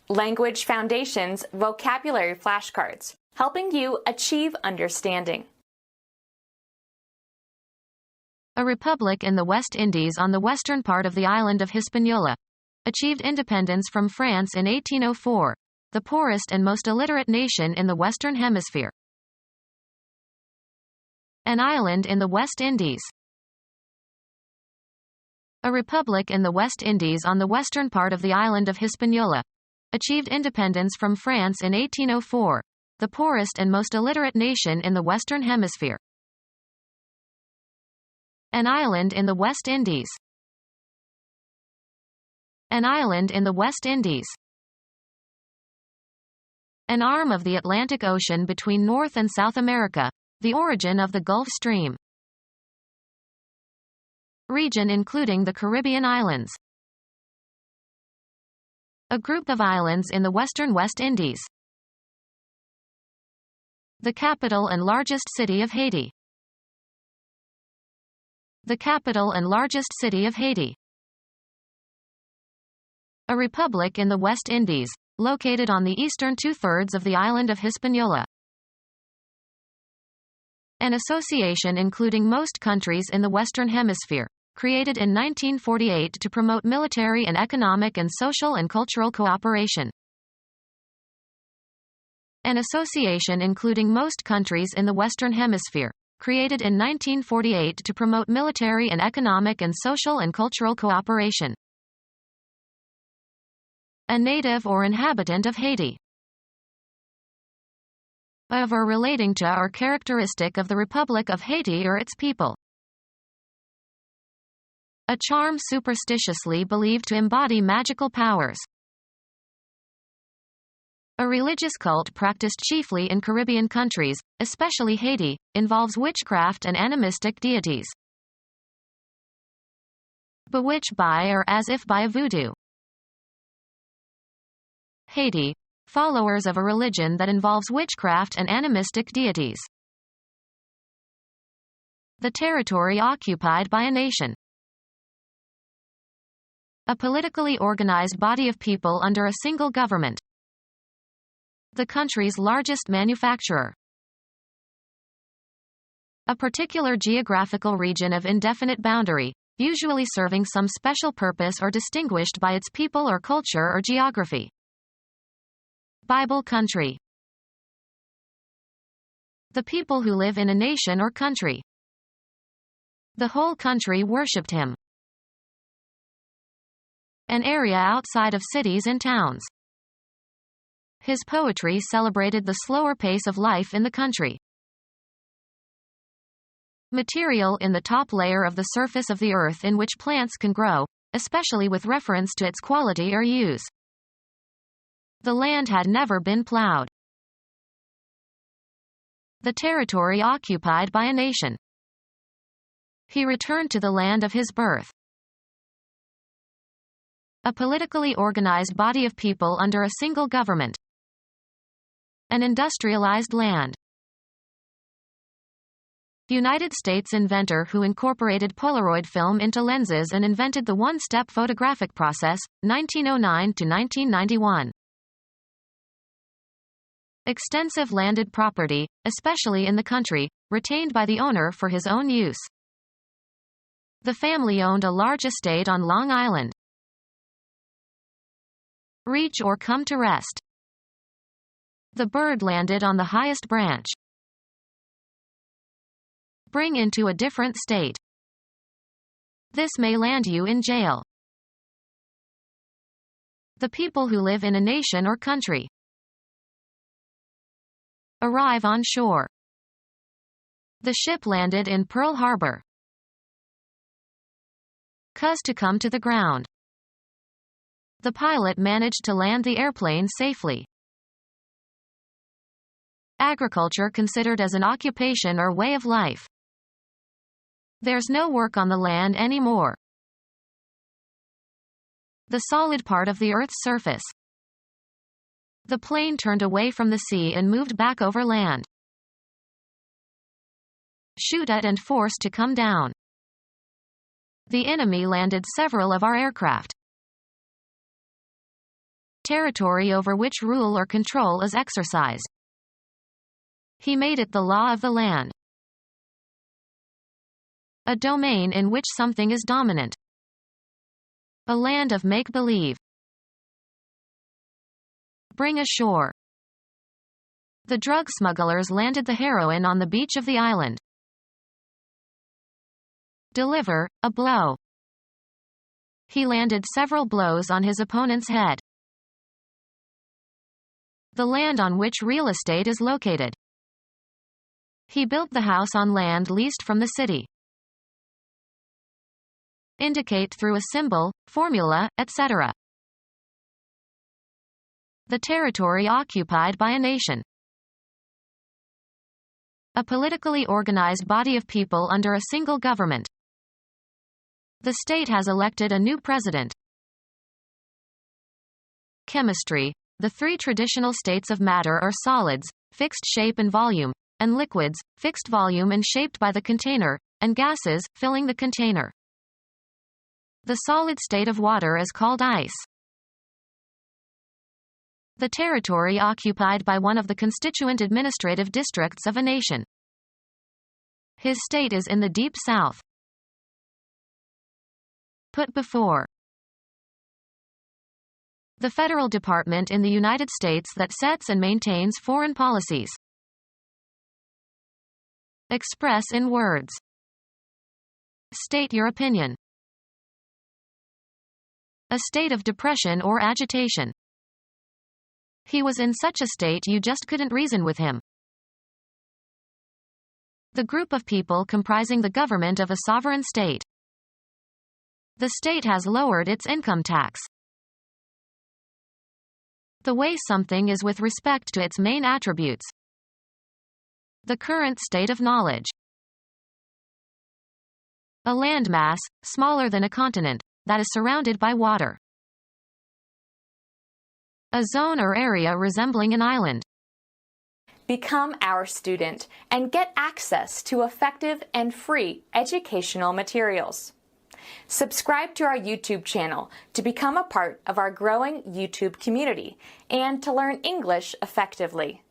Language Foundations Vocabulary Flashcards, helping you achieve understanding. A republic in the West Indies on the western part of the island of Hispaniola. Achieved independence from France in 1804. The poorest and most illiterate nation in the Western Hemisphere. An island in the West Indies. A republic in the West Indies on the western part of the island of Hispaniola. Achieved independence from France in 1804. The poorest and most illiterate nation in the Western Hemisphere. An island in the West Indies. An island in the West Indies. An arm of the Atlantic Ocean between North and South America, the origin of the Gulf Stream. Region including the Caribbean islands. A group of islands in the western West Indies. The capital and largest city of Haiti. The capital and largest city of Haiti. A republic in the West Indies, located on the eastern two-thirds of the island of Hispaniola. An association including most countries in the Western Hemisphere, created in 1948 to promote military and economic and social and cultural cooperation. An association including most countries in the Western Hemisphere, created in 1948 to promote military and economic and social and cultural cooperation. A native or inhabitant of Haiti. Of or relating to or characteristic of the Republic of Haiti or its people. A charm superstitiously believed to embody magical powers. A religious cult practiced chiefly in Caribbean countries, especially Haiti, involves witchcraft and animistic deities. Bewitched by or as if by a voodoo. Haiti, followers of a religion that involves witchcraft and animistic deities. The territory occupied by a nation. A politically organized body of people under a single government. The country's largest manufacturer. A particular geographical region of indefinite boundary, usually serving some special purpose or distinguished by its people or culture or geography. Bible country. The people who live in a nation or country. The whole country worshipped him. An area outside of cities and towns. His poetry celebrated the slower pace of life in the country. Material in the top layer of the surface of the earth in which plants can grow, especially with reference to its quality or use. The land had never been plowed. The territory occupied by a nation. He returned to the land of his birth. A politically organized body of people under a single government. An industrialized land. United States inventor who incorporated Polaroid film into lenses and invented the one-step photographic process, 1909 to 1991. Extensive landed property, especially in the country, retained by the owner for his own use. The family owned a large estate on Long Island. Reach or come to rest. The bird landed on the highest branch. Bring into a different state. This may land you in jail. The people who live in a nation or country. Arrive on shore. The ship landed in Pearl Harbor. Cause to come to the ground. The pilot managed to land the airplane safely. Agriculture considered as an occupation or way of life. There's no work on the land anymore. The solid part of the Earth's surface. The plane turned away from the sea and moved back over land. Shoot at and forced to come down. The enemy landed several of our aircraft. territory over which rule or control is exercised. He made it the law of the land. A domain in which something is dominant. A land of make-believe. Bring ashore. The drug smugglers landed the heroin on the beach of the island. Deliver a blow. He landed several blows on his opponent's head. The land on which real estate is located. He built the house on land leased from the city. Indicate through a symbol, formula, etc. The territory occupied by a nation. A politically organized body of people under a single government. The state has elected a new president. Chemistry. The three traditional states of matter are solids, fixed shape and volume, and liquids, fixed volume and shaped by the container, and gases, filling the container. The solid state of water is called ice. The territory occupied by one of the constituent administrative districts of a nation. His state is in the deep south. Put before. The federal department in the United States that sets and maintains foreign policies. Express in words. State your opinion. A state of depression or agitation. He was in such a state you just couldn't reason with him. The group of people comprising the government of a sovereign state. The state has lowered its income tax. The way something is with respect to its main attributes. The current state of knowledge. A landmass, smaller than a continent, that is surrounded by water. A zone or area resembling an island. Become our student and get access to effective and free educational materials. Subscribe to our YouTube channel to become a part of our growing YouTube community and to learn English effectively.